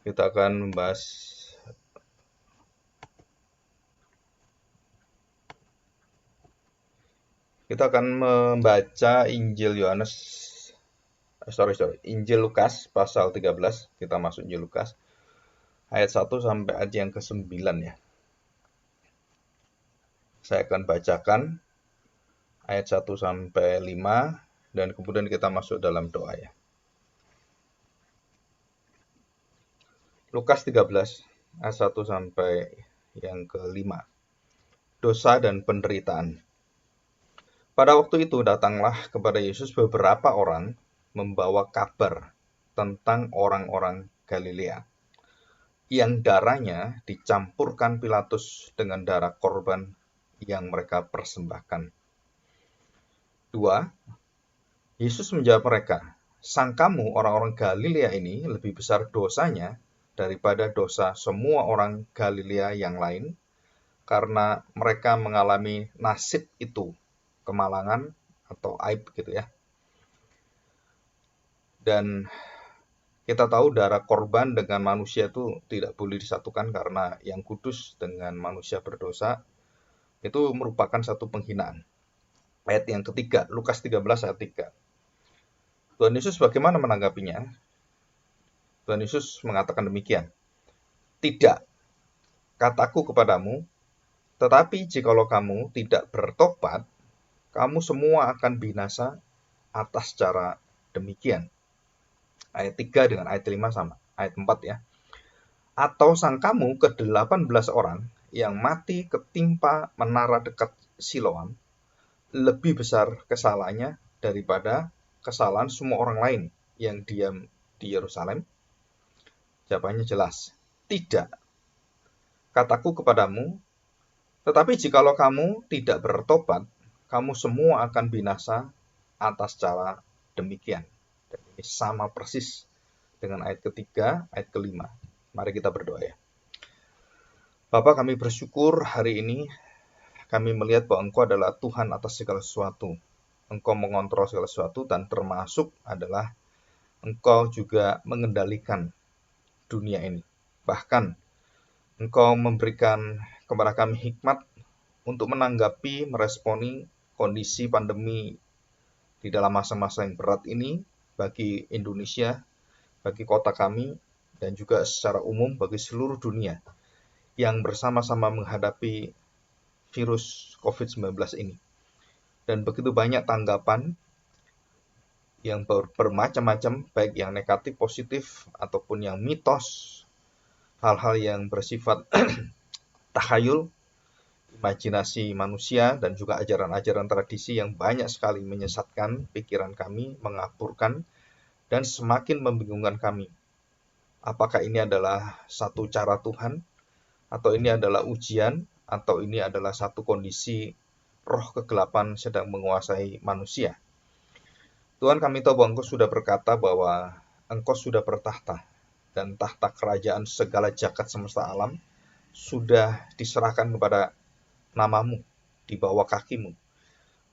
Kita akan membahas kita akan membaca Injil Yohanes Injil Lukas pasal 13. Kita masuk Injil Lukas ayat 1 sampai ayat yang ke-9 ya. Saya akan bacakan ayat 1 sampai 5 dan kemudian kita masuk dalam doa ya. Lukas 13 ayat 1 sampai yang ke-5. Dosa dan penderitaan. Pada waktu itu datanglah kepada Yesus beberapa orang membawa kabar tentang orang-orang Galilea yang darahnya dicampurkan Pilatus dengan darah korban yang mereka persembahkan. 2. Yesus menjawab mereka, "Sangkamu orang-orang Galilea ini lebih besar dosanya daripada dosa semua orang Galilea yang lain, karena mereka mengalami nasib itu, kemalangan atau aib gitu ya." Dan kita tahu darah korban dengan manusia itu tidak boleh disatukan karena yang kudus dengan manusia berdosa itu merupakan satu penghinaan. Ayat yang ketiga, Lukas 13 ayat 3. Tuhan Yesus bagaimana menanggapinya? Tuhan Yesus mengatakan demikian, "Tidak, kataku kepadamu, tetapi jikalau kamu tidak bertobat, kamu semua akan binasa atas cara demikian." Ayat 3 dengan ayat 5 sama, ayat 4 ya. "Atau sangkamu ke-18 orang yang mati ketimpa menara dekat Siloam lebih besar kesalahannya daripada kesalahan semua orang lain yang diam di Yerusalem?" Jawabannya jelas, tidak. Kataku kepadamu, tetapi jikalau kamu tidak bertobat, kamu semua akan binasa atas cara demikian. Dan ini sama persis dengan ayat ketiga, ayat kelima. Mari kita berdoa ya. Bapa, kami bersyukur hari ini kami melihat bahwa Engkau adalah Tuhan atas segala sesuatu. Engkau mengontrol segala sesuatu dan termasuk adalah Engkau juga mengendalikan dunia ini. Bahkan Engkau memberikan kepada kami hikmat untuk menanggapi, meresponi kondisi pandemi di dalam masa-masa yang berat ini bagi Indonesia, bagi kota kami, dan juga secara umum bagi seluruh dunia yang bersama-sama menghadapi virus COVID-19 ini. Dan begitu banyak tanggapan yang bermacam-macam, baik yang negatif, positif, ataupun yang mitos, hal-hal yang bersifat tahayul, imajinasi manusia, dan juga ajaran-ajaran tradisi yang banyak sekali menyesatkan pikiran kami, mengaburkan, dan semakin membingungkan kami. Apakah ini adalah satu cara Tuhan, atau ini adalah ujian, atau ini adalah satu kondisi roh kegelapan sedang menguasai manusia. Tuhan, kami tahu bahwa Engkau sudah berkata bahwa Engkau sudah bertahta, dan tahta kerajaan segala jagat semesta alam sudah diserahkan kepada namamu, di bawah kakimu.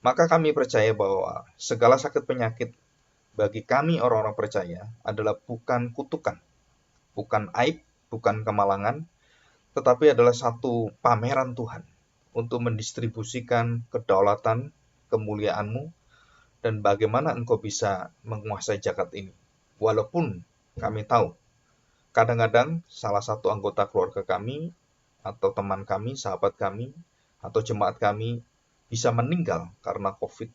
Maka kami percaya bahwa segala sakit penyakit bagi kami orang-orang percaya adalah bukan kutukan, bukan aib, bukan kemalangan, tetapi adalah satu pameran Tuhan untuk mendistribusikan kedaulatan, kemuliaan-Mu, dan bagaimana Engkau bisa menguasai jagat ini. Walaupun kami tahu, kadang-kadang salah satu anggota keluarga kami, atau teman kami, sahabat kami, atau jemaat kami bisa meninggal karena COVID.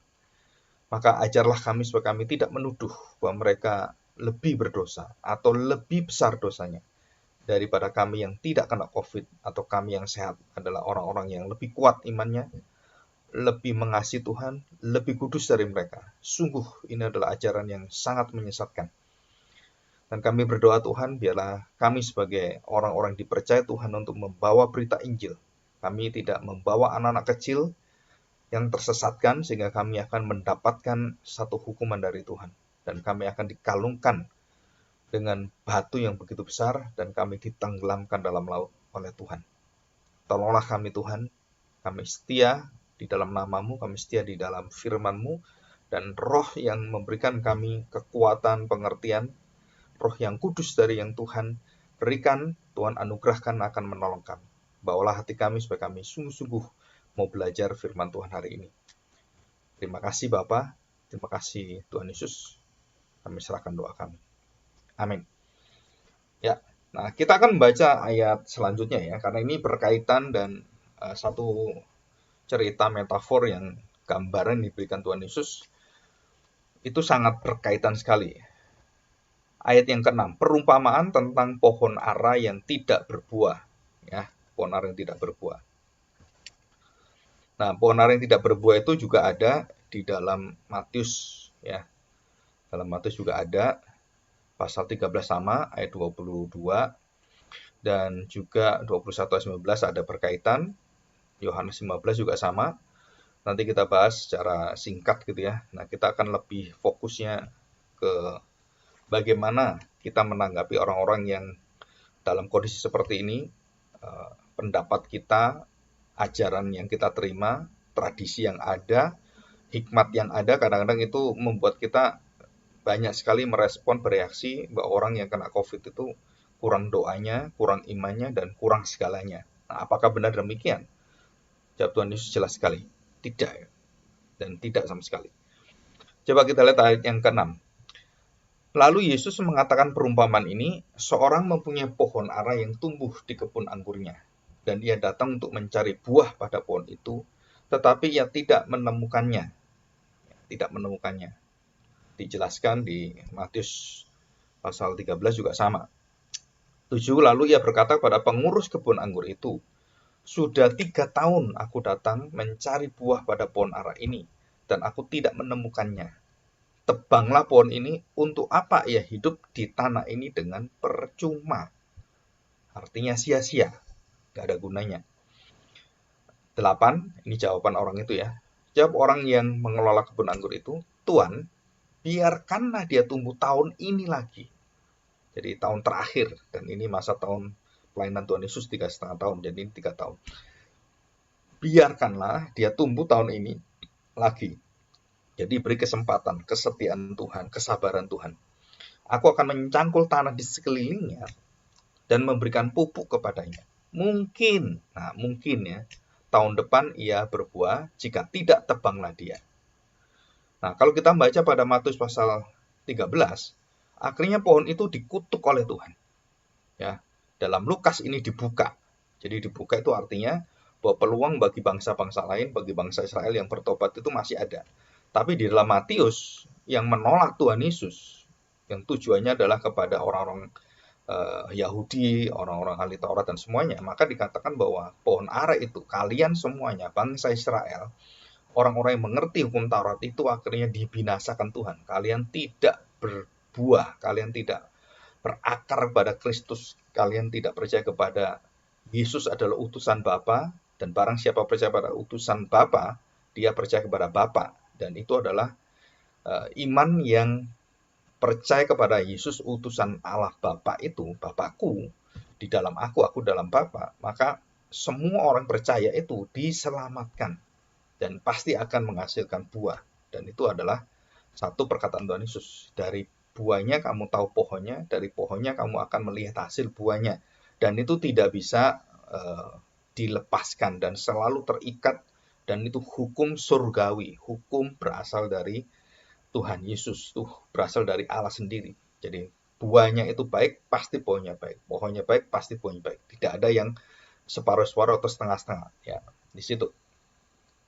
Maka ajarlah kami supaya kami tidak menuduh bahwa mereka lebih berdosa atau lebih besar dosanya daripada kami yang tidak kena COVID atau kami yang sehat adalah orang-orang yang lebih kuat imannya, lebih mengasihi Tuhan, lebih kudus dari mereka. Sungguh ini adalah ajaran yang sangat menyesatkan. Dan kami berdoa Tuhan, biarlah kami sebagai orang-orang dipercaya Tuhan untuk membawa berita Injil. Kami tidak membawa anak-anak kecil yang tersesatkan sehingga kami akan mendapatkan satu hukuman dari Tuhan. Dan kami akan dikalungkan dengan batu yang begitu besar dan kami ditenggelamkan dalam laut oleh Tuhan. Tolonglah kami Tuhan, kami setia di dalam namamu, kami setia di dalam firman-Mu, Dan roh yang memberikan kami kekuatan, pengertian, roh yang kudus dari yang Tuhan berikan, Tuhan anugerahkan akan menolong kami. Bawalah hati kami supaya kami sungguh-sungguh mau belajar firman Tuhan hari ini. Terima kasih Bapa, terima kasih Tuhan Yesus. Kami serahkan doa kami. Amin. Ya, nah kita akan membaca ayat selanjutnya ya, karena ini berkaitan dan satu cerita metafor yang gambaran diberikan Tuhan Yesus itu sangat berkaitan sekali. Ayat yang ke-6, perumpamaan tentang pohon ara yang tidak berbuah. Ya, pohon ara yang tidak berbuah. Nah, pohon ara yang tidak berbuah itu juga ada di dalam Matius. Ya, dalam Matius juga ada, pasal 13 sama, ayat 22. Dan juga 21 ayat 19 ada berkaitan. Yohanes 15 juga sama. Nanti kita bahas secara singkat gitu ya. Nah, kita akan lebih fokusnya ke bagaimana kita menanggapi orang-orang yang dalam kondisi seperti ini, pendapat kita, ajaran yang kita terima, tradisi yang ada, hikmat yang ada, kadang-kadang itu membuat kita banyak sekali merespon, bereaksi bahwa orang yang kena COVID itu kurang doanya, kurang imannya, dan kurang segalanya. Nah, apakah benar demikian? Jawab Tuhan Yesus jelas sekali. Tidak, dan tidak sama sekali. Coba kita lihat ayat yang ke-6. Lalu Yesus mengatakan perumpamaan ini, seorang mempunyai pohon ara yang tumbuh di kebun anggurnya, dan ia datang untuk mencari buah pada pohon itu, tetapi ia tidak menemukannya. Tidak menemukannya. Dijelaskan di Matius pasal 13 juga sama. 7, lalu ia berkata kepada pengurus kebun anggur itu, sudah 3 tahun aku datang mencari buah pada pohon ara ini, dan aku tidak menemukannya. Tebanglah pohon ini, untuk apa ia hidup di tanah ini dengan percuma. Artinya sia-sia, gak ada gunanya. 8, ini jawaban orang itu ya. Jawab orang yang mengelola kebun anggur itu, Tuan, biarkanlah dia tumbuh tahun ini lagi. Jadi tahun terakhir, dan ini masa tahun pelayanan Tuhan Yesus 3,5 tahun, jadi ini 3 tahun. Biarkanlah dia tumbuh tahun ini lagi. Jadi beri kesempatan, kesetiaan Tuhan, kesabaran Tuhan. Aku akan mencangkul tanah di sekelilingnya dan memberikan pupuk kepadanya. Mungkin ya, tahun depan ia berbuah, jika tidak tebanglah dia. Nah, kalau kita baca pada Matius pasal 13, akhirnya pohon itu dikutuk oleh Tuhan. Ya, dalam Lukas ini dibuka. Jadi dibuka itu artinya bahwa peluang bagi bangsa-bangsa lain, bagi bangsa Israel yang bertobat itu masih ada. Tapi di dalam Matius yang menolak Tuhan Yesus, yang tujuannya adalah kepada orang-orang Yahudi, orang-orang ahli Taurat dan semuanya, maka dikatakan bahwa pohon ara itu, kalian semuanya, bangsa Israel, orang-orang yang mengerti hukum Taurat itu akhirnya dibinasakan Tuhan. Kalian tidak berbuah, kalian tidak berakar pada Kristus, kalian tidak percaya kepada Yesus adalah utusan Bapa, dan barang siapa percaya pada utusan Bapa, dia percaya kepada Bapa, dan itu adalah iman yang percaya kepada Yesus utusan Allah Bapa itu, Bapakku di dalam aku dalam Bapa, maka semua orang percaya itu diselamatkan dan pasti akan menghasilkan buah. Dan itu adalah satu perkataan Tuhan Yesus, dari buahnya kamu tahu pohonnya, dari pohonnya kamu akan melihat hasil buahnya. Dan itu tidak bisa dilepaskan dan selalu terikat, dan itu hukum surgawi, hukum berasal dari Tuhan Yesus, itu berasal dari Allah sendiri. Jadi buahnya itu baik, pasti pohonnya baik. Pohonnya baik, pasti buahnya baik. Tidak ada yang separuh-separuh atau setengah-setengah. Ya, di situ.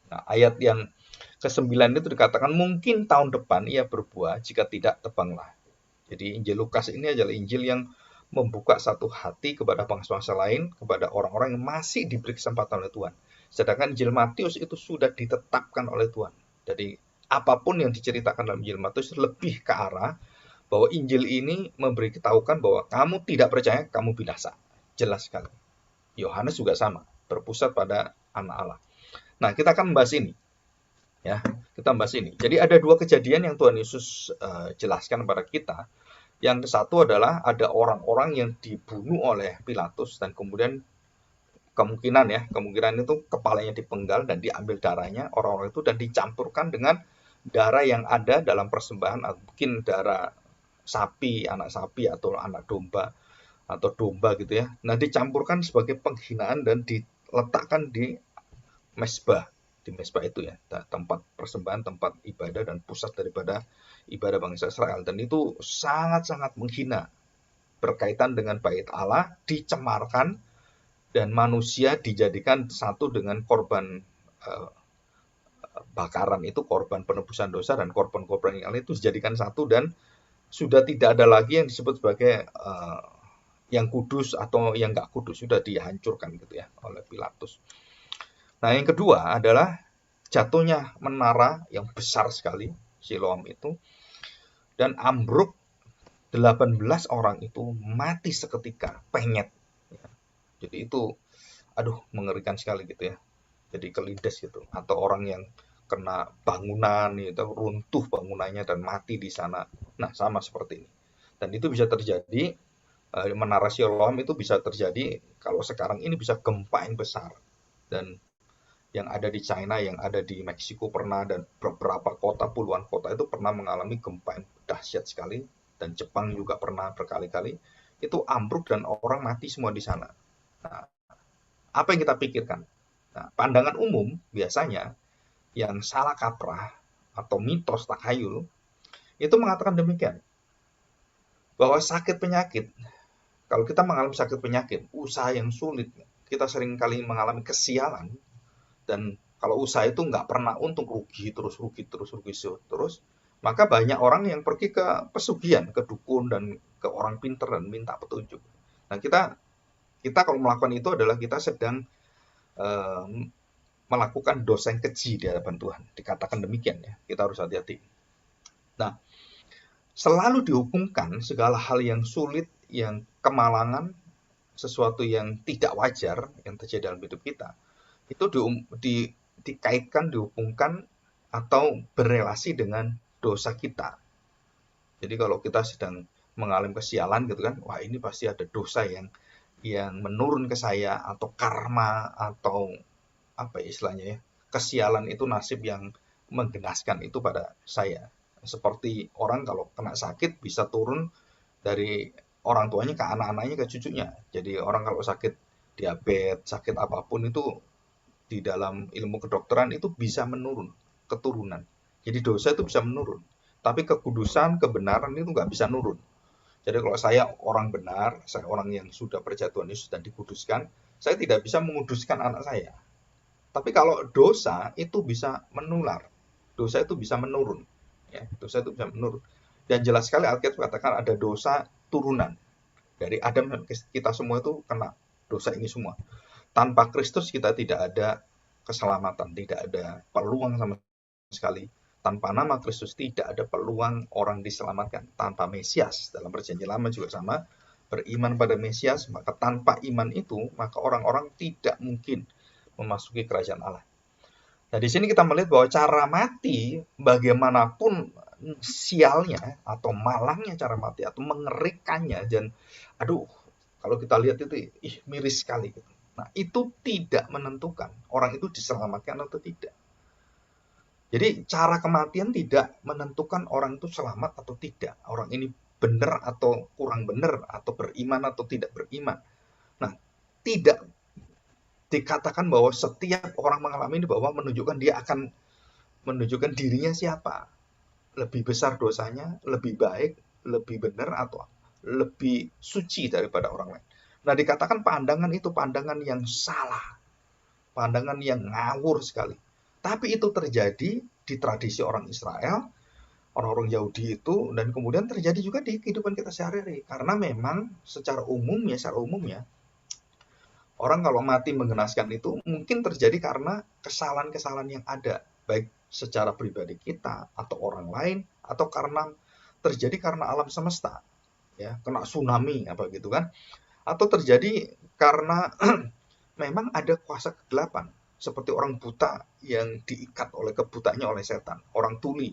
Nah, ayat yang ke-9 itu dikatakan mungkin tahun depan ia berbuah, jika tidak tebanglah. Jadi Injil Lukas ini adalah Injil yang membuka satu hati kepada bangsa-bangsa lain, kepada orang-orang yang masih diberi kesempatan oleh Tuhan. Sedangkan Injil Matius itu sudah ditetapkan oleh Tuhan. Jadi apapun yang diceritakan dalam Injil Matius lebih ke arah bahwa Injil ini memberitahukan bahwa kamu tidak percaya, kamu binasa. Jelas sekali. Yohanes juga sama, berpusat pada anak Allah. Nah, kita akan membahas ini. Ya, kita bahas ini. Jadi ada dua kejadian yang Tuhan Yesus jelaskan kepada kita. Yang satu adalah ada orang-orang yang dibunuh oleh Pilatus dan kemudian kemungkinan itu kepalanya dipenggal dan diambil darahnya orang-orang itu dan dicampurkan dengan darah yang ada dalam persembahan, mungkin darah sapi, atau anak domba, atau domba gitu ya. Nah, dicampurkan sebagai penghinaan dan diletakkan di mesbah. Di mesbah itu ya, tempat persembahan, tempat ibadah, dan pusat daripada ibadah bangsa Israel. Dan itu sangat-sangat menghina. Berkaitan dengan bait Allah, dicemarkan, dan manusia dijadikan satu dengan korban bakaran itu, korban penebusan dosa, dan korban-korban yang lain itu dijadikan satu, dan sudah tidak ada lagi yang disebut sebagai yang kudus atau yang nggak kudus, sudah dihancurkan gitu ya oleh Pilatus. Nah, yang kedua adalah jatuhnya menara yang besar sekali, Siloam itu, dan ambruk, 18 orang itu mati seketika, penyet. Jadi itu, aduh, mengerikan sekali gitu ya. Jadi kelindes gitu, atau orang yang kena bangunan itu runtuh bangunannya dan mati di sana. Nah, sama seperti ini. Dan itu bisa terjadi, menara Siloam itu bisa terjadi kalau sekarang ini, bisa gempa yang besar. Dan yang ada di China, yang ada di Meksiko pernah, dan beberapa kota, puluhan kota itu pernah mengalami gempa yang dahsyat sekali, dan Jepang juga pernah berkali-kali. Itu ambruk dan orang mati semua di sana. Nah, apa yang kita pikirkan? Nah, pandangan umum biasanya yang salah kaprah atau mitos takhayul itu mengatakan demikian, bahwa sakit penyakit, kalau kita mengalami sakit penyakit, usaha yang sulit, kita sering kali mengalami kesialan, dan kalau usaha itu nggak pernah untung, rugi terus, maka banyak orang yang pergi ke pesugihan, ke dukun, dan ke orang pinter, dan minta petunjuk. Nah, kita kalau melakukan itu adalah kita sedang eh, melakukan dosa yang keji di hadapan Tuhan. Dikatakan demikian ya, kita harus hati-hati. Nah, selalu dihukumkan segala hal yang sulit, yang kemalangan, sesuatu yang tidak wajar yang terjadi dalam hidup kita, itu dikaitkan, dihubungkan, atau berelasi dengan dosa kita. Jadi kalau kita sedang mengalami kesialan gitu kan, wah, ini pasti ada dosa yang menurun ke saya, atau karma, atau apa ya istilahnya ya, kesialan itu nasib yang menggenaskan itu pada saya. Seperti orang kalau kena sakit bisa turun dari orang tuanya ke anak-anaknya, ke cucunya. Jadi orang kalau sakit diabetes, sakit apapun itu, di dalam ilmu kedokteran itu bisa menurun keturunan. Jadi dosa itu bisa menurun. Tapi kekudusan, kebenaran itu nggak bisa nurun. Jadi kalau saya orang benar, saya orang yang sudah percaya Tuhan Yesus dan dikuduskan, saya tidak bisa menguduskan anak saya. Tapi kalau dosa itu bisa menular, dosa itu bisa menurun, ya, dosa itu bisa menurun. Dan jelas sekali Alkitab katakan ada dosa turunan. Dari Adam, kita semua itu kena dosa ini semua. Tanpa Kristus kita tidak ada keselamatan, tidak ada peluang sama sekali. Tanpa nama Kristus tidak ada peluang orang diselamatkan. Tanpa Mesias, dalam perjanjian lama juga sama, beriman pada Mesias, maka tanpa iman itu, maka orang-orang tidak mungkin memasuki kerajaan Allah. Nah, di sini kita melihat bahwa cara mati, bagaimanapun sialnya atau malangnya cara mati, atau mengerikannya, dan aduh, kalau kita lihat itu miris sekali gitu. Nah, itu tidak menentukan orang itu diselamatkan atau tidak. Jadi cara kematian tidak menentukan orang itu selamat atau tidak. Orang ini benar atau kurang benar, atau beriman atau tidak beriman. Nah, tidak dikatakan bahwa setiap orang mengalami ini bahwa menunjukkan dia akan menunjukkan dirinya siapa. Lebih besar dosanya, lebih baik, lebih benar, atau lebih suci daripada orang lain. Nah, dikatakan pandangan itu pandangan yang salah, pandangan yang ngawur sekali. Tapi itu terjadi di tradisi orang Israel, orang-orang Yahudi itu, dan kemudian terjadi juga di kehidupan kita sehari-hari. Karena memang secara umumnya, orang kalau mati menggenaskan itu mungkin terjadi karena kesalahan-kesalahan yang ada, baik secara pribadi kita atau orang lain, atau karena terjadi karena alam semesta, ya, kena tsunami apa gitu kan, atau terjadi karena memang ada kuasa kegelapan, seperti orang buta yang diikat oleh kebutaannya oleh setan, orang tuli,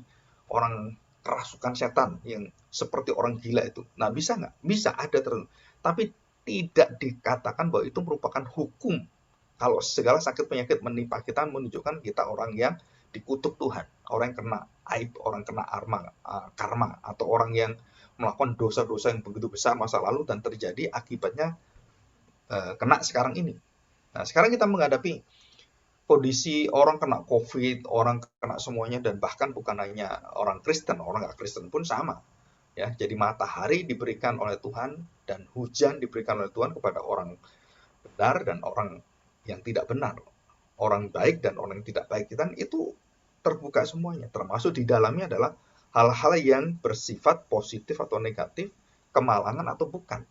orang kerasukan setan yang seperti orang gila itu. Nah, bisa nggak? Bisa ada terus. Tapi tidak dikatakan bahwa itu merupakan hukum. Kalau segala sakit penyakit menimpa kita menunjukkan kita orang yang dikutuk Tuhan. orang yang kena aib, orang kena karma, atau orang yang melakukan dosa-dosa yang begitu besar masa lalu dan terjadi akibatnya kena sekarang ini. Nah, sekarang kita menghadapi kondisi orang kena COVID, orang kena semuanya, dan bahkan bukan hanya orang Kristen, orang nggak Kristen pun sama. Ya, jadi matahari diberikan oleh Tuhan dan hujan diberikan oleh Tuhan kepada orang benar dan orang yang tidak benar, orang baik dan orang yang tidak baik. Dan itu terbuka semuanya, termasuk di dalamnya adalah hal-hal yang bersifat positif atau negatif, kemalangan atau bukan.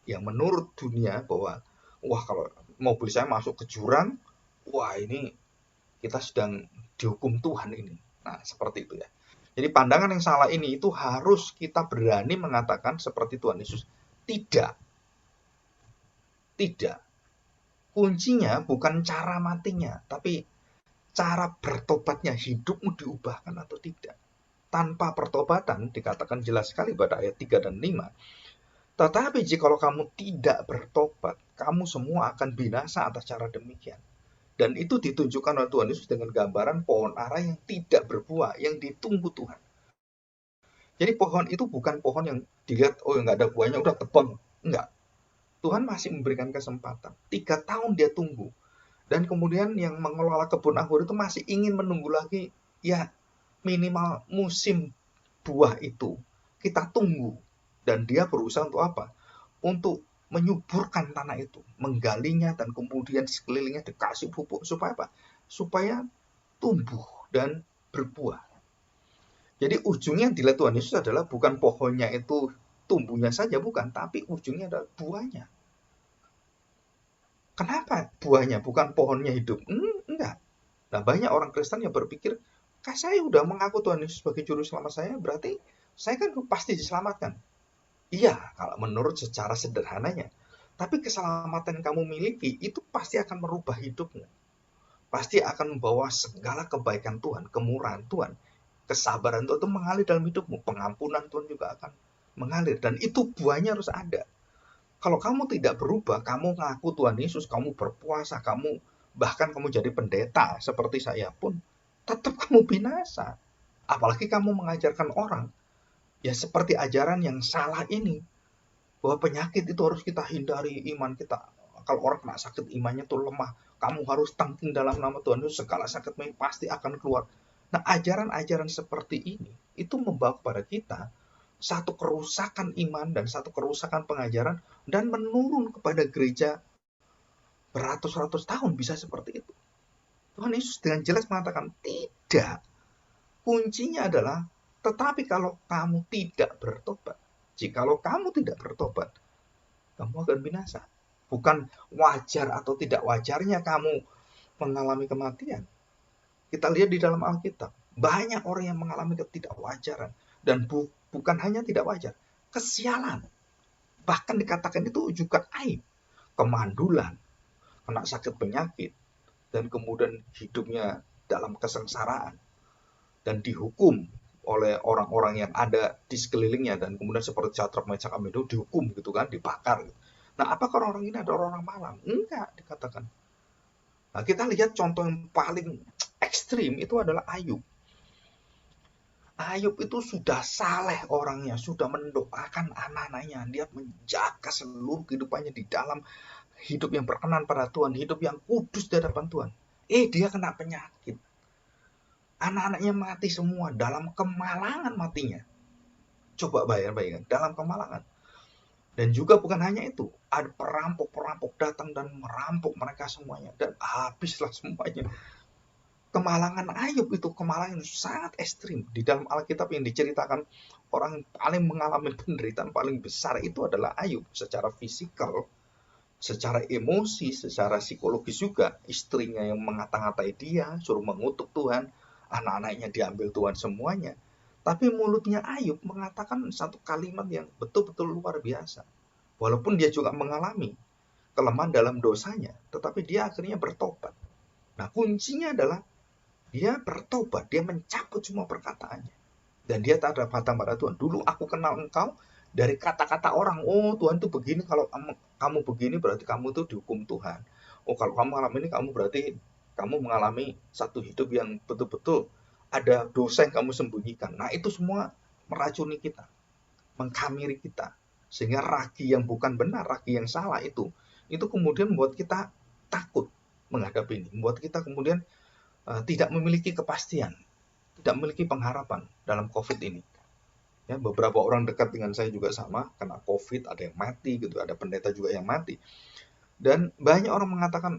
Yang menurut dunia bahwa, wah kalau mobil saya masuk ke jurang, wah ini kita sedang dihukum Tuhan ini. Nah, seperti itu ya. Jadi pandangan yang salah ini itu harus kita berani mengatakan seperti Tuhan Yesus. Tidak. Tidak. Kuncinya bukan cara matinya, tapi cara bertobatnya, hidupmu diubahkan atau tidak. Tanpa pertobatan, dikatakan jelas sekali pada ayat 3 dan 5. Tetapi jikalau kamu tidak bertobat, kamu semua akan binasa atas cara demikian. Dan itu ditunjukkan oleh Tuhan Yesus dengan gambaran pohon ara yang tidak berbuah, yang ditunggu Tuhan. Jadi pohon itu bukan pohon yang dilihat, oh nggak ada buahnya, udah tebang. Enggak. Tuhan masih memberikan kesempatan. 3 tahun dia tunggu. Dan kemudian yang mengelola kebun anggur itu masih ingin menunggu lagi, ya minimal musim buah itu. Kita tunggu. Dan dia berusaha untuk apa? Untuk menyuburkan tanah itu, menggalinya, dan kemudian sekelilingnya dikasih pupuk. Supaya apa? Supaya tumbuh dan berbuah. Jadi ujungnya dilihat Tuhan Yesus adalah bukan pohonnya itu tumbuhnya saja, bukan, tapi ujungnya adalah buahnya. Kenapa buahnya bukan pohonnya hidup? Enggak. Nah, banyak orang Kristen yang berpikir, saya udah mengaku Tuhan Yesus sebagai juru selamat saya, berarti saya kan pasti diselamatkan. Iya, kalau menurut secara sederhananya. Tapi keselamatan yang kamu miliki itu pasti akan merubah hidupmu. Pasti akan membawa segala kebaikan Tuhan, kemurahan Tuhan, kesabaran Tuhan itu mengalir dalam hidupmu. Pengampunan Tuhan juga akan mengalir. Dan itu buahnya harus ada. Kalau kamu tidak berubah, kamu ngaku Tuhan Yesus, kamu berpuasa, bahkan kamu jadi pendeta seperti saya pun, tetap kamu binasa. Apalagi kamu mengajarkan orang, ya seperti ajaran yang salah ini, bahwa penyakit itu harus kita hindari, iman kita. Kalau orang kena sakit, imannya tuh lemah, kamu harus tangking dalam nama Tuhan Yesus, segala sakitmu pasti akan keluar. Nah, ajaran-ajaran seperti ini, itu membawa kepada kita satu kerusakan iman dan satu kerusakan pengajaran, dan menurun kepada gereja beratus-ratus tahun bisa seperti itu. Tuhan Yesus dengan jelas mengatakan tidak. Kuncinya adalah, tetapi kalau kamu tidak bertobat, jikalau kamu tidak bertobat, kamu akan binasa. Bukan wajar atau tidak wajarnya kamu mengalami kematian. Kita lihat di dalam Alkitab, banyak orang yang mengalami ketidakwajaran. Dan bukan hanya tidak wajar, kesialan. Bahkan dikatakan itu juga aib. Kemandulan, kena sakit penyakit, dan kemudian hidupnya dalam kesengsaraan. Dan dihukum oleh orang-orang yang ada di sekelilingnya. Dan kemudian seperti Sadrak, Meshach, Abednego dihukum gitu kan, dibakar. Nah, apakah orang ini ada orang malang? Enggak, dikatakan. Nah, kita lihat contoh yang paling ekstrim itu adalah Ayub. Ayub itu sudah saleh orangnya, sudah mendoakan anak-anaknya, dia menjaga seluruh kehidupannya di dalam hidup yang berkenan pada Tuhan, hidup yang kudus di hadapan Tuhan. Dia kena penyakit. Anak-anaknya mati semua dalam kemalangan matinya. Coba bayangkan, dalam kemalangan. Dan juga bukan hanya itu, ada perampok-perampok datang dan merampok mereka semuanya, dan habislah semuanya. Kemalangan Ayub itu kemalangan yang sangat ekstrim. Di dalam Alkitab yang diceritakan orang paling mengalami penderitaan paling besar itu adalah Ayub. Secara fisikal, secara emosi, secara psikologis juga. Istrinya yang mengata-ngatai dia, suruh mengutuk Tuhan. Anak-anaknya diambil Tuhan semuanya. Tapi mulutnya Ayub mengatakan satu kalimat yang betul-betul luar biasa. Walaupun dia juga mengalami kelemahan dalam dosanya, tetapi dia akhirnya bertobat. Nah, kuncinya adalah dia bertobat, dia mencabut semua perkataannya. Dan dia tak ada batang pada Tuhan. Dulu aku kenal engkau dari kata-kata orang. Oh, Tuhan itu begini, kalau kamu begini berarti kamu itu dihukum Tuhan. Oh, kalau kamu mengalami ini, kamu berarti kamu mengalami satu hidup yang betul-betul ada dosa yang kamu sembunyikan. Nah, itu semua meracuni kita, mengkamiri kita. Sehingga ragi yang bukan benar, ragi yang salah itu kemudian membuat kita takut menghadapi ini, membuat kita kemudian tidak memiliki kepastian, tidak memiliki pengharapan dalam COVID ini. Ya, beberapa orang dekat dengan saya juga sama, kena COVID, ada yang mati gitu, ada pendeta juga yang mati. Dan banyak orang mengatakan,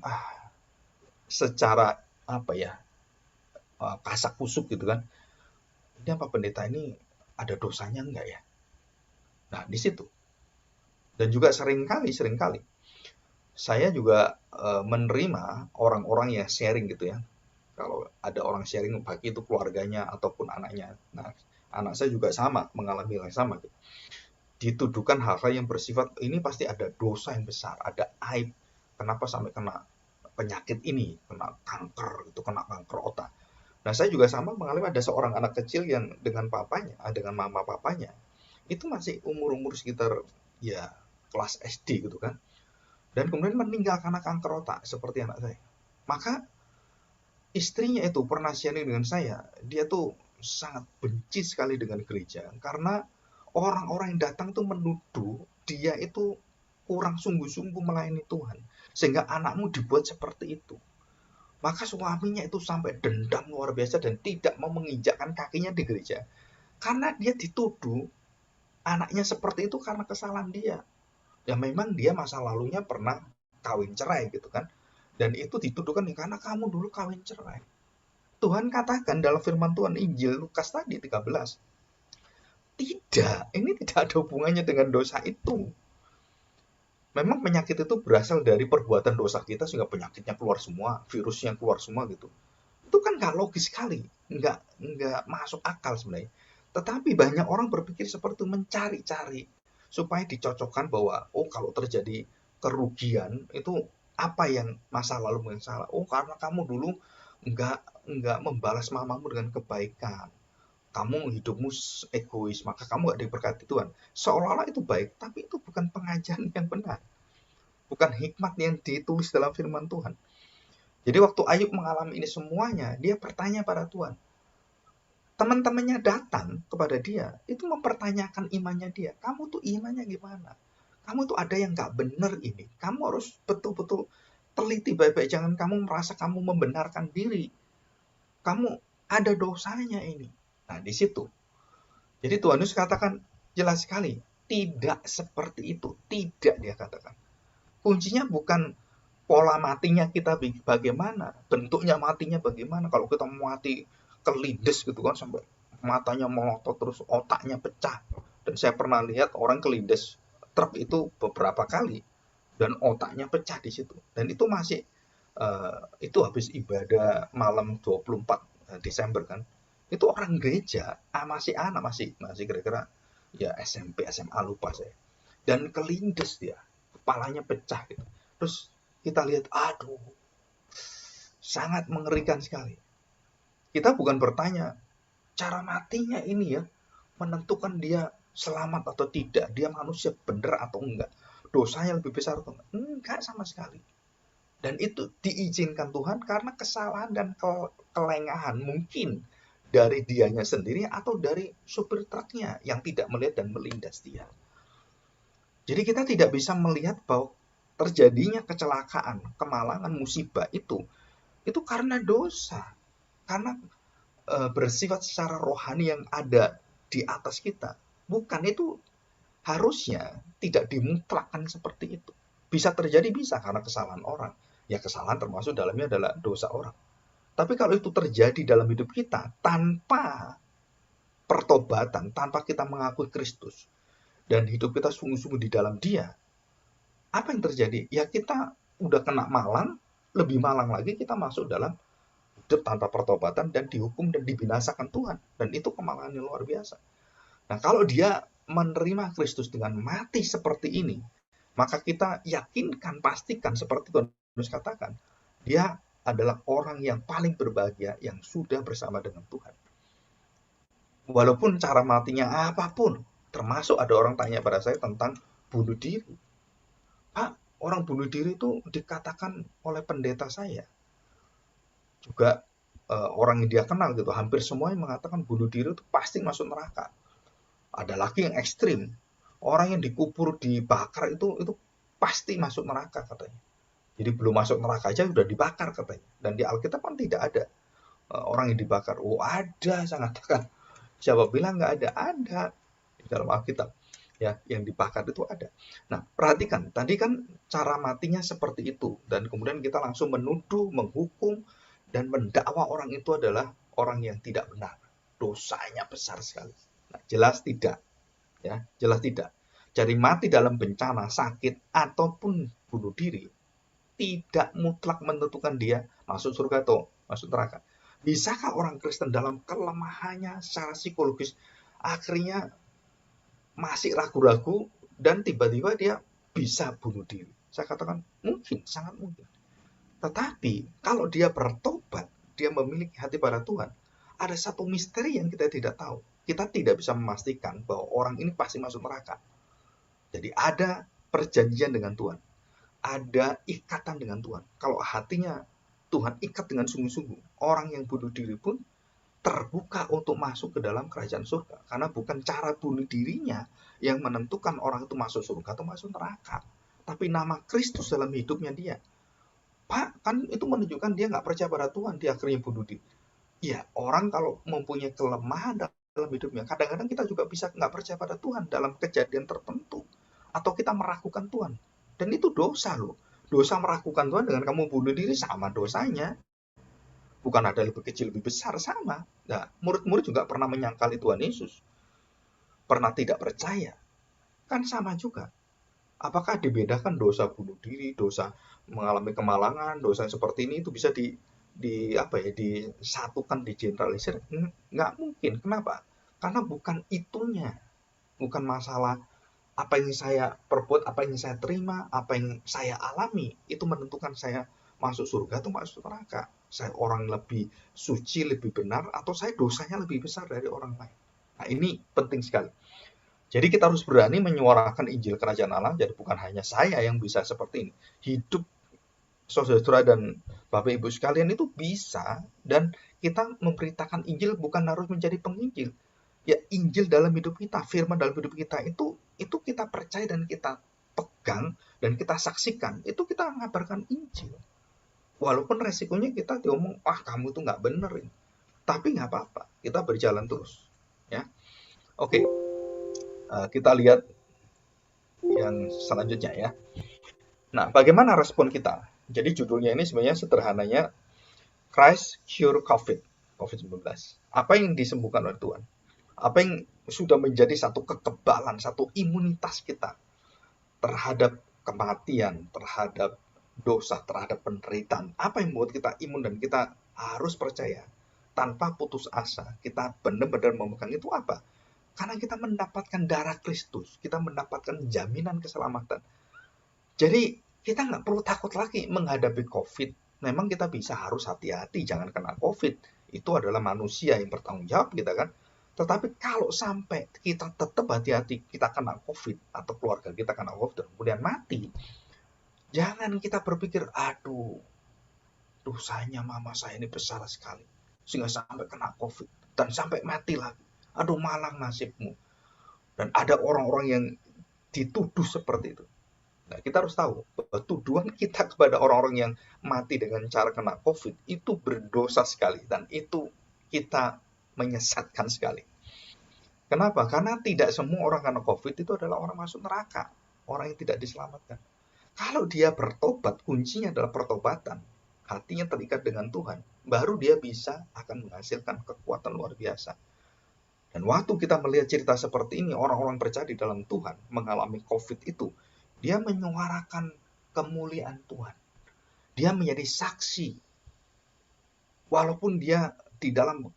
secara apa ya, kasak kusuk gitu kan, ini apa pendeta ini ada dosanya enggak ya? Nah, di situ. Dan juga seringkali saya juga menerima orang-orang yang sharing gitu ya. Kalau ada orang sharing, baik itu keluarganya ataupun anaknya. Nah, anak saya juga sama, mengalami hal yang sama gitu. Dituduhkan hal-hal yang bersifat ini pasti ada dosa yang besar, ada aib. Kenapa sampai kena penyakit ini, kena kanker gitu, kena kanker otak. Nah, saya juga sama mengalami, ada seorang anak kecil yang dengan papanya, dengan mama papanya, itu masih umur-umur sekitar ya kelas SD gitu kan. Dan kemudian meninggal karena kanker otak seperti anak saya. Maka istrinya itu pernah sharing dengan saya, dia tuh sangat benci sekali dengan gereja karena orang-orang yang datang tuh menuduh dia itu kurang sungguh-sungguh melayani Tuhan, sehingga anakmu dibuat seperti itu. Maka suaminya itu sampai dendam luar biasa dan tidak mau menginjakkan kakinya di gereja karena dia dituduh anaknya seperti itu karena kesalahan dia. Ya memang dia masa lalunya pernah kawin cerai gitu kan. Dan itu dituduhkan karena kamu dulu kawin cerai. Tuhan katakan dalam firman Tuhan Injil Lukas tadi 13, tidak, ini tidak ada hubungannya dengan dosa itu. Memang penyakit itu berasal dari perbuatan dosa kita sehingga penyakitnya keluar semua, virusnya keluar semua gitu. Itu kan nggak logis sekali, nggak masuk akal sebenarnya. Tetapi banyak orang berpikir seperti itu, mencari-cari supaya dicocokkan bahwa oh kalau terjadi kerugian itu apa yang masa lalu yang salah. Oh karena kamu dulu nggak nggak membalas mamamu dengan kebaikan. Kamu hidupmu egois, maka kamu nggak diberkati Tuhan. Seolah-olah itu baik, tapi itu bukan pengajaran yang benar. Bukan hikmat yang ditulis dalam firman Tuhan. Jadi waktu Ayub mengalami ini semuanya, dia bertanya pada Tuhan. Teman-temannya datang kepada dia, itu mempertanyakan imannya dia. Kamu tuh imannya gimana? Kamu tuh ada yang nggak benar ini. Kamu harus betul-betul teliti baik-baik. Jangan kamu merasa kamu membenarkan diri. Kamu ada dosanya ini. Nah, di situ. Jadi Tuhan Yesus katakan jelas sekali, tidak seperti itu. Tidak, dia katakan. Kuncinya bukan pola matinya kita bagaimana, bentuknya matinya bagaimana. Kalau kita mati kelindes gitu kan sampai matanya melotot terus otaknya pecah. Dan saya pernah lihat orang kelindes truk itu beberapa kali dan otaknya pecah di situ. Dan itu masih itu habis ibadah malam 24 Desember kan. Itu orang gereja, masih anak, masih kira-kira ya SMP, SMA lupa saya. Dan kelindes dia, kepalanya pecah gitu. Terus kita lihat, aduh, sangat mengerikan sekali. Kita bukan bertanya, cara matinya ini ya, menentukan dia selamat atau tidak, dia manusia benar atau enggak, dosanya lebih besar atau enggak. Enggak sama sekali. Dan itu diizinkan Tuhan karena kesalahan dan kelengahan mungkin dari dianya sendiri atau dari supir truknya yang tidak melihat dan melindas dia. Jadi kita tidak bisa melihat bahwa terjadinya kecelakaan, kemalangan, musibah itu karena dosa, karena bersifat secara rohani yang ada di atas kita. Bukan, itu harusnya tidak dimutlakkan seperti itu. Bisa terjadi, bisa karena kesalahan orang. Ya kesalahan termasuk dalamnya adalah dosa orang. Tapi kalau itu terjadi dalam hidup kita tanpa pertobatan, tanpa kita mengakui Kristus, dan hidup kita sungguh-sungguh di dalam Dia, apa yang terjadi? Ya kita udah kena malang, lebih malang lagi kita masuk dalam hidup tanpa pertobatan dan dihukum dan dibinasakan Tuhan. Dan itu kemalangan yang luar biasa. Nah, kalau dia menerima Kristus dengan mati seperti ini, maka kita yakinkan, pastikan seperti Tuhan Yesus katakan, dia adalah orang yang paling berbahagia yang sudah bersama dengan Tuhan. Walaupun cara matinya apapun, termasuk ada orang tanya pada saya tentang bunuh diri. Pak, orang bunuh diri itu dikatakan oleh pendeta saya juga orang yang dia kenal gitu, hampir semuanya mengatakan bunuh diri itu pasti masuk neraka. Ada lagi yang ekstrim, orang yang dikubur dibakar itu pasti masuk neraka katanya. Jadi belum masuk neraka aja udah dibakar katanya. Dan di Alkitab kan tidak ada orang yang dibakar. Oh ada, saya katakan. Siapa bilang nggak ada? Ada di dalam Alkitab. Ya, yang dibakar itu ada. Nah, perhatikan, tadi kan cara matinya seperti itu. Dan kemudian kita langsung menuduh, menghukum, dan mendakwa orang itu adalah orang yang tidak benar. Dosanya besar sekali. Nah, jelas tidak. Ya, jelas tidak. Jadi mati dalam bencana, sakit, ataupun bunuh diri, tidak mutlak menentukan dia masuk surga atau masuk neraka. Bisakah orang Kristen dalam kelemahannya secara psikologis akhirnya masih ragu-ragu dan tiba-tiba dia bisa bunuh diri? Saya katakan mungkin, sangat mungkin. Tetapi kalau dia bertobat, dia memiliki hati pada Tuhan, ada satu misteri yang kita tidak tahu. Kita tidak bisa memastikan bahwa orang ini pasti masuk neraka. Jadi ada perjanjian dengan Tuhan, ada ikatan dengan Tuhan. Kalau hatinya Tuhan ikat dengan sungguh-sungguh, orang yang bunuh diri pun terbuka untuk masuk ke dalam kerajaan surga. Karena bukan cara bunuh dirinya yang menentukan orang itu masuk surga atau masuk neraka. Tapi nama Kristus dalam hidupnya dia. Pak, kan itu menunjukkan dia nggak percaya pada Tuhan, dia akhirnya bunuh diri. Ya, orang kalau mempunyai kelemahan dalam hidupnya, kadang-kadang kita juga bisa nggak percaya pada Tuhan dalam kejadian tertentu. Atau kita meragukan Tuhan. Dan itu dosa loh. Dosa meragukan Tuhan dengan kamu bunuh diri sama dosanya. Bukan ada lebih kecil, lebih besar, sama. Nah, murid-murid juga pernah menyangkali Tuhan Yesus. Pernah tidak percaya. Kan sama juga. Apakah dibedakan dosa bunuh diri, dosa mengalami kemalangan, dosa yang seperti ini itu bisa disatukan, digeneralisir? Nggak mungkin. Kenapa? Karena bukan itunya. Bukan masalah apa yang saya perbuat, apa yang saya terima, apa yang saya alami, itu menentukan saya masuk surga atau masuk neraka. Saya orang lebih suci, lebih benar, atau saya dosanya lebih besar dari orang lain. Nah, ini penting sekali. Jadi kita harus berani menyuarakan Injil Kerajaan Allah, jadi bukan hanya saya yang bisa seperti ini. Hidup saudara dan Bapak Ibu sekalian itu bisa, dan kita memberitakan Injil bukan harus menjadi penginjil. Ya, Injil dalam hidup kita, firman dalam hidup kita itu kita percaya dan kita pegang dan kita saksikan. Itu kita mengabarkan Injil. Walaupun resikonya kita diomong, kamu tuh nggak bener ini. Tapi nggak apa-apa, kita berjalan terus. Ya, oke. Kita lihat yang selanjutnya ya. Nah, bagaimana respon kita? Jadi judulnya ini sebenarnya sederhananya Christ Cure COVID-19. Apa yang disembuhkan oleh Tuhan? Apa yang sudah menjadi satu kekebalan, satu imunitas kita terhadap kematian, terhadap dosa, terhadap penderitaan. Apa yang membuat kita imun dan kita harus percaya tanpa putus asa. Kita benar-benar memegang itu apa? Karena kita mendapatkan darah Kristus, kita mendapatkan jaminan keselamatan. Jadi kita nggak perlu takut lagi menghadapi COVID. Memang kita bisa harus hati-hati, jangan kena COVID. Itu adalah manusia yang bertanggung jawab kita kan. Tetapi kalau sampai kita tetap hati-hati, kita kena COVID atau keluarga kita kena COVID dan kemudian mati, jangan kita berpikir, aduh, dosanya mama saya ini besar sekali, sehingga sampai kena COVID dan sampai mati lagi. Aduh, malang nasibmu. Dan ada orang-orang yang dituduh seperti itu. Nah, kita harus tahu bahwa tuduhan kita kepada orang-orang yang mati dengan cara kena COVID itu berdosa sekali dan itu kita menyesatkan sekali. Kenapa? Karena tidak semua orang kena COVID itu adalah orang masuk neraka, orang yang tidak diselamatkan. Kalau dia bertobat, kuncinya adalah pertobatan. Hatinya terikat dengan Tuhan, baru dia bisa akan menghasilkan kekuatan luar biasa. Dan waktu kita melihat cerita seperti ini, orang-orang percaya di dalam Tuhan mengalami COVID itu, dia menyuarakan kemuliaan Tuhan. Dia menjadi saksi. Walaupun dia di dalam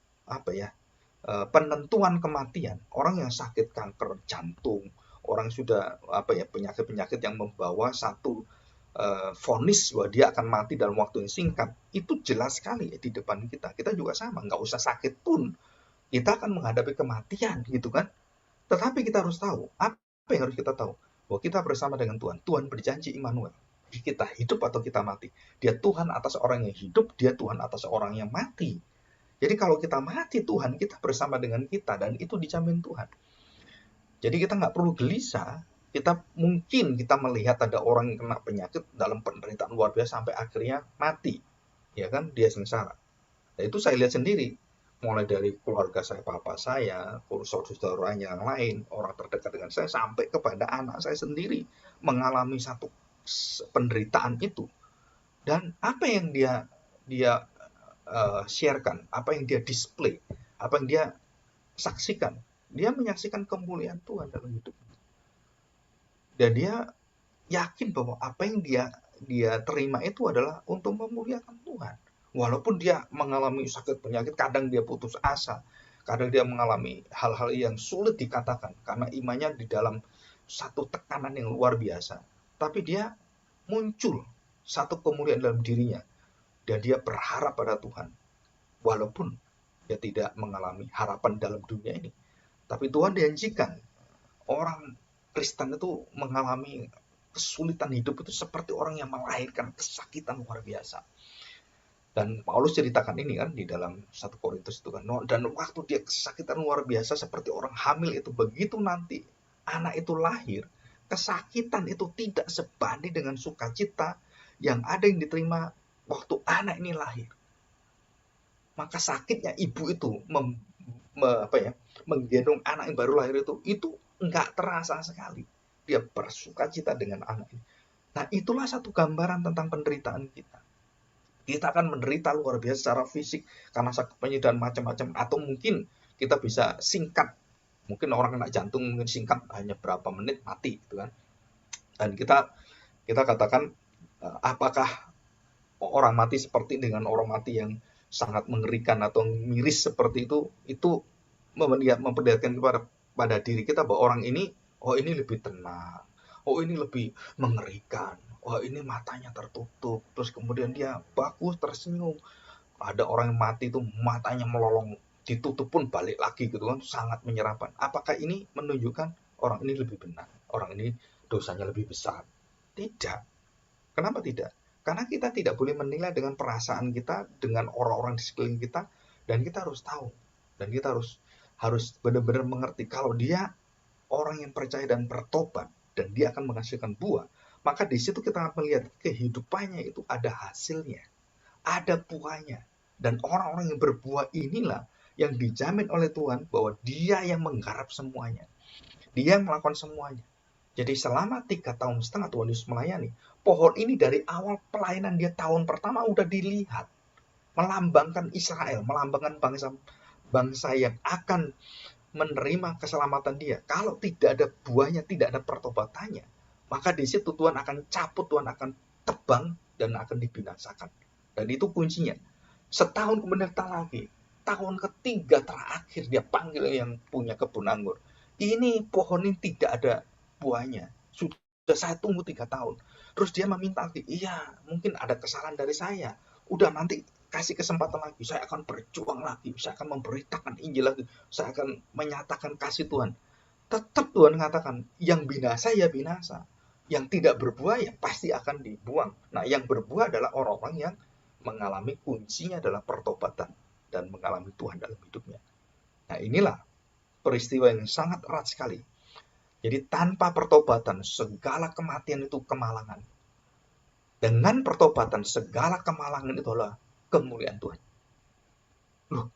penentuan kematian, orang yang sakit kanker jantung, orang sudah penyakit-penyakit yang membawa satu vonis bahwa dia akan mati dalam waktu yang singkat, itu jelas sekali di depan kita. Kita juga sama, nggak usah sakit pun kita akan menghadapi kematian gitu kan. Tetapi kita harus tahu, apa yang harus kita tahu? Bahwa kita bersama dengan Tuhan. Tuhan berjanji Immanuel. Kita hidup atau kita mati. Dia Tuhan atas orang yang hidup, dia Tuhan atas orang yang mati. Jadi kalau kita mati, Tuhan kita bersama dengan kita, dan itu dijamin Tuhan. Jadi kita nggak perlu gelisah. Mungkin kita melihat ada orang yang kena penyakit dalam penderitaan luar biasa sampai akhirnya mati, ya kan, dia sengsara. Nah, itu saya lihat sendiri, mulai dari keluarga saya, papa saya, saudara-saudaranya yang lain, orang terdekat dengan saya, sampai kepada anak saya sendiri mengalami satu penderitaan itu. Dan apa yang dia dia sharekan, apa yang dia display, apa yang dia saksikan, dia menyaksikan kemuliaan Tuhan dalam hidup. Dan dia yakin bahwa apa yang dia terima itu adalah untuk memuliakan Tuhan. Walaupun dia mengalami sakit penyakit, kadang dia putus asa, kadang dia mengalami hal-hal yang sulit dikatakan karena imannya di dalam satu tekanan yang luar biasa. Tapi dia muncul satu kemuliaan dalam dirinya, dan dia berharap pada Tuhan. Walaupun dia tidak mengalami harapan dalam dunia ini. Tapi Tuhan janjikan, orang Kristen itu mengalami kesulitan hidup itu seperti orang yang melahirkan kesakitan luar biasa. Dan Paulus ceritakan ini kan di dalam 1 Korintus itu kan. Dan waktu dia kesakitan luar biasa seperti orang hamil itu, begitu nanti anak itu lahir, kesakitan itu tidak sebanding dengan sukacita yang ada yang diterima waktu anak ini lahir. Maka sakitnya ibu itu menggendong anak yang baru lahir itu enggak terasa sekali. Dia bersukacita dengan anak ini. Nah, itulah satu gambaran tentang penderitaan kita. Kita akan menderita luar biasa secara fisik karena sakit penyakit dan macam-macam, atau mungkin kita bisa singkat. Mungkin orang kena jantung mungkin singkat hanya berapa menit mati gitu kan. Dan kita katakan, apakah orang mati seperti dengan orang mati yang sangat mengerikan atau miris seperti itu memperlihatkan pada diri kita bahwa orang ini, oh ini lebih tenang, oh ini lebih mengerikan, oh ini matanya tertutup, terus kemudian dia bagus tersenyum. Ada orang yang mati itu matanya melolong, ditutup pun balik lagi gitu kan, sangat menyeramkan. Apakah ini menunjukkan orang ini lebih benar, orang ini dosanya lebih besar? Tidak. Kenapa tidak? Karena kita tidak boleh menilai dengan perasaan kita, dengan orang-orang di sekeliling kita, dan kita harus tahu, dan kita harus benar-benar mengerti kalau dia orang yang percaya dan bertobat, dan dia akan menghasilkan buah, maka di situ kita akan melihat kehidupannya itu ada hasilnya, ada buahnya. Dan orang-orang yang berbuah inilah yang dijamin oleh Tuhan bahwa dia yang menggarap semuanya, dia yang melakukan semuanya. Jadi selama 3,5 tahun Tuhan Yesus melayani, pohon ini dari awal pelayanan dia tahun pertama udah dilihat, melambangkan Israel, melambangkan bangsa yang akan menerima keselamatan dia. Kalau tidak ada buahnya, tidak ada pertobatannya, maka di situ Tuhan akan cabut, Tuhan akan tebang, dan akan dibinasakan. Dan itu kuncinya. Setahun kemudian lagi, tahun ketiga terakhir dia panggil yang punya kebun anggur. Ini pohon ini tidak ada buahnya. Sudah saya tunggu 3 tahun. Terus dia meminta lagi, iya mungkin ada kesalahan dari saya. Udah nanti kasih kesempatan lagi, saya akan berjuang lagi, saya akan memberitakan Injil lagi, saya akan menyatakan kasih Tuhan. Tetap Tuhan mengatakan, yang binasa ya binasa, yang tidak berbuah ya pasti akan dibuang. Nah, yang berbuah adalah orang-orang yang mengalami, kuncinya adalah pertobatan dan mengalami Tuhan dalam hidupnya. Nah, inilah peristiwa yang sangat erat sekali. Jadi tanpa pertobatan segala kematian itu kemalangan. Dengan pertobatan segala kemalangan itu adalah kemuliaan Tuhan. Loh,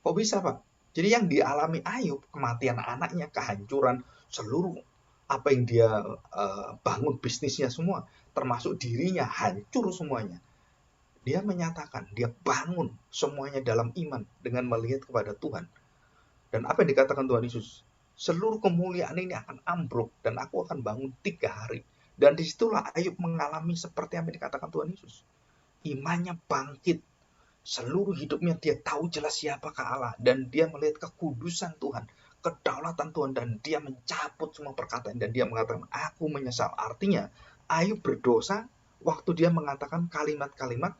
kok bisa Pak? Jadi yang dialami Ayub, kematian anaknya, kehancuran seluruh apa yang dia bangun bisnisnya semua, termasuk dirinya hancur semuanya. Dia menyatakan, dia bangun semuanya dalam iman dengan melihat kepada Tuhan. Dan apa yang dikatakan Tuhan Yesus? Seluruh kemuliaan ini akan ambruk dan aku akan bangun 3 hari. Dan disitulah Ayub mengalami seperti yang dikatakan Tuhan Yesus. Imannya bangkit. Seluruh hidupnya dia tahu jelas siapakah Allah. Dan dia melihat kekudusan Tuhan, kedaulatan Tuhan. Dan dia mencabut semua perkataan. Dan dia mengatakan, aku menyesal. Artinya, Ayub berdosa waktu dia mengatakan kalimat-kalimat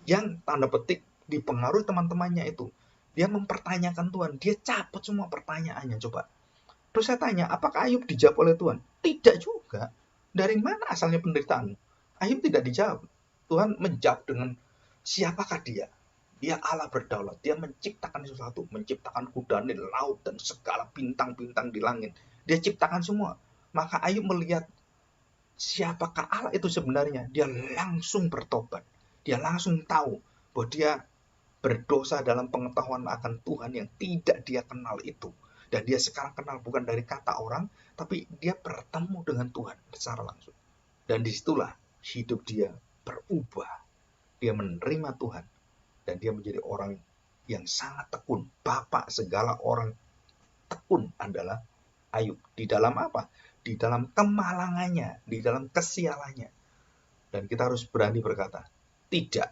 yang tanda petik dipengaruhi teman-temannya itu. Dia mempertanyakan Tuhan. Dia cabut semua pertanyaannya. Coba. Terus saya tanya, apakah Ayub dijawab oleh Tuhan? Tidak juga. Dari mana asalnya penderitaan? Ayub tidak dijawab. Tuhan menjawab dengan siapakah dia? Dia Allah berdaulat. Dia menciptakan sesuatu. Menciptakan kuda di laut dan segala bintang-bintang di langit. Dia ciptakan semua. Maka Ayub melihat siapakah Allah itu sebenarnya. Dia langsung bertobat. Dia langsung tahu bahwa dia berdosa dalam pengetahuan akan Tuhan yang tidak dia kenal itu. Dan dia sekarang kenal bukan dari kata orang, tapi dia bertemu dengan Tuhan secara langsung. Dan disitulah hidup dia berubah. Dia menerima Tuhan. Dan dia menjadi orang yang sangat tekun. Bapak segala orang tekun adalah Ayub. Di dalam apa? Di dalam kemalangannya, di dalam kesialannya. Dan kita harus berani berkata, tidak,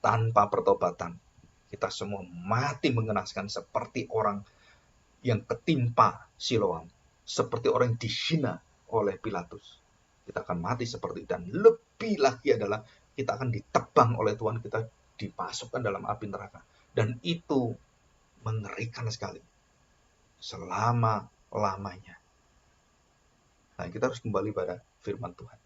tanpa pertobatan. Kita semua mati mengenaskan seperti orang yang ketimpa Siloam. Seperti orang yang dihina oleh Pilatus. Kita akan mati seperti itu. Dan lebih lagi adalah kita akan ditebang oleh Tuhan, kita dimasukkan dalam api neraka. Dan itu mengerikan sekali. Selama-lamanya. Nah, kita harus kembali pada firman Tuhan.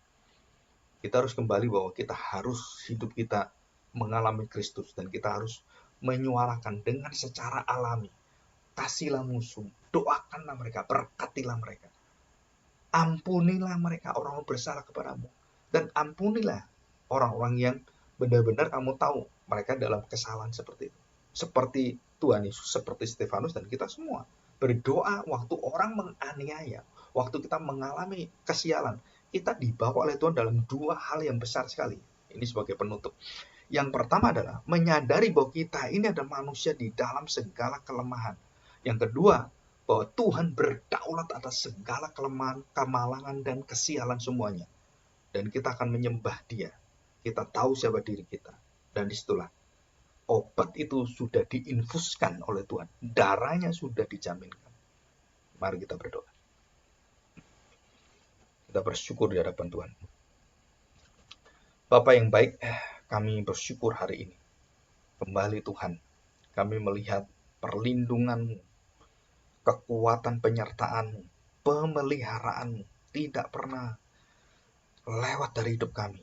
Kita harus kembali bahwa kita harus hidup kita mengalami Kristus. Dan kita harus menyuarakan dengan secara alami. Kasihlah musuh, doakanlah mereka, berkatilah mereka. Ampunilah mereka orang-orang bersalah kepadamu. Dan ampunilah orang-orang yang benar-benar kamu tahu mereka dalam kesalahan seperti itu. Seperti Tuhan Yesus, seperti Stefanus dan kita semua. Berdoa waktu orang menganiaya, waktu kita mengalami kesialan, kita dibawa oleh Tuhan dalam dua hal yang besar sekali. Ini sebagai penutup. Yang pertama adalah menyadari bahwa kita ini adalah manusia di dalam segala kelemahan. Yang kedua, bahwa Tuhan berdaulat atas segala kelemahan, kemalangan, dan kesialan semuanya. Dan kita akan menyembah Dia. Kita tahu siapa diri kita. Dan disitulah obat itu sudah diinfuskan oleh Tuhan. Darahnya sudah dijaminkan. Mari kita berdoa. Kita bersyukur di hadapan Tuhan. Bapa yang baik, kami bersyukur hari ini. Kembali Tuhan, kami melihat perlindungan-Mu, kekuatan penyertaan, pemeliharaan tidak pernah lewat dari hidup kami.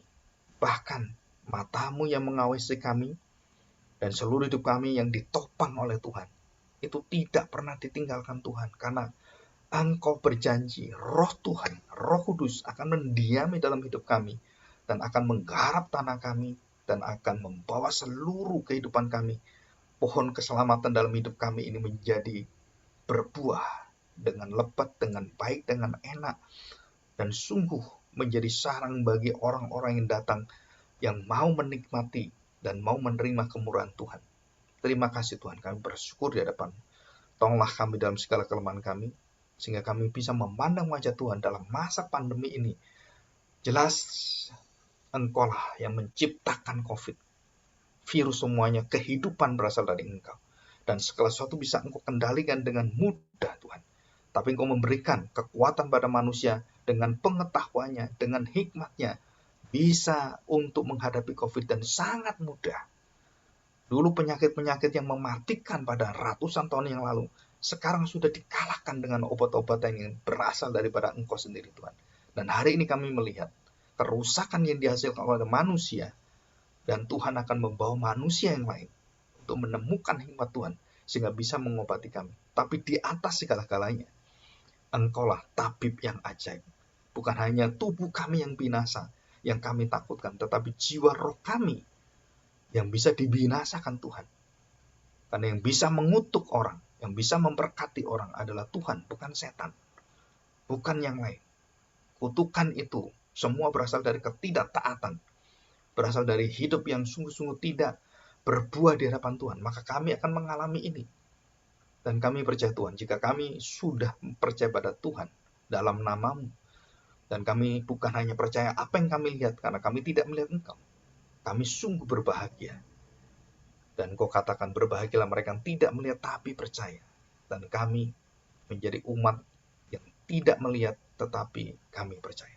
Bahkan mata-Mu yang mengawasi kami dan seluruh hidup kami yang ditopang oleh Tuhan. Itu tidak pernah ditinggalkan Tuhan. Karena Engkau berjanji, Roh Tuhan, Roh Kudus akan mendiami dalam hidup kami. Dan akan menggarap tanah kami. Dan akan membawa seluruh kehidupan kami. Pohon keselamatan dalam hidup kami ini menjadi berbuah dengan lebat, dengan baik, dengan enak, dan sungguh menjadi sarang bagi orang-orang yang datang yang mau menikmati dan mau menerima kemurahan Tuhan. Terima kasih Tuhan, kami bersyukur di hadapan. Tolonglah kami dalam segala kelemahan kami, sehingga kami bisa memandang wajah Tuhan dalam masa pandemi ini. Jelas Engkau lah yang menciptakan COVID. Virus semuanya, kehidupan berasal dari Engkau. Dan segala sesuatu bisa Engkau kendalikan dengan mudah Tuhan. Tapi Engkau memberikan kekuatan pada manusia dengan pengetahuannya, dengan hikmatnya. Bisa untuk menghadapi COVID dan sangat mudah. Dulu penyakit-penyakit yang mematikan pada ratusan tahun yang lalu. Sekarang sudah dikalahkan dengan obat-obatan yang berasal daripada Engkau sendiri Tuhan. Dan hari ini kami melihat kerusakan yang dihasilkan oleh manusia. Dan Tuhan akan membawa manusia yang lain untuk menemukan hikmat Tuhan sehingga bisa mengobati kami. Tapi di atas segala-galanya, Engkaulah tabib yang ajaib. Bukan hanya tubuh kami yang binasa, yang kami takutkan, tetapi jiwa roh kami yang bisa dibinasakan Tuhan. Karena yang bisa mengutuk orang, yang bisa memberkati orang adalah Tuhan, bukan setan. Bukan yang lain. Kutukan itu semua berasal dari ketidaktaatan. Berasal dari hidup yang sungguh-sungguh tidak berbuah di hadapan Tuhan, maka kami akan mengalami ini. Dan kami percaya Tuhan, jika kami sudah percaya pada Tuhan dalam nama-Mu, dan kami bukan hanya percaya apa yang kami lihat, karena kami tidak melihat Engkau, kami sungguh berbahagia. Dan Kau katakan, berbahagialah mereka yang tidak melihat tapi percaya. Dan kami menjadi umat yang tidak melihat tetapi kami percaya.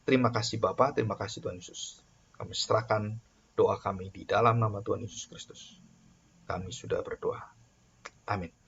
Terima kasih Bapa, terima kasih Tuhan Yesus. Kami serahkan doa kami di dalam nama Tuhan Yesus Kristus. Kami sudah berdoa. Amin.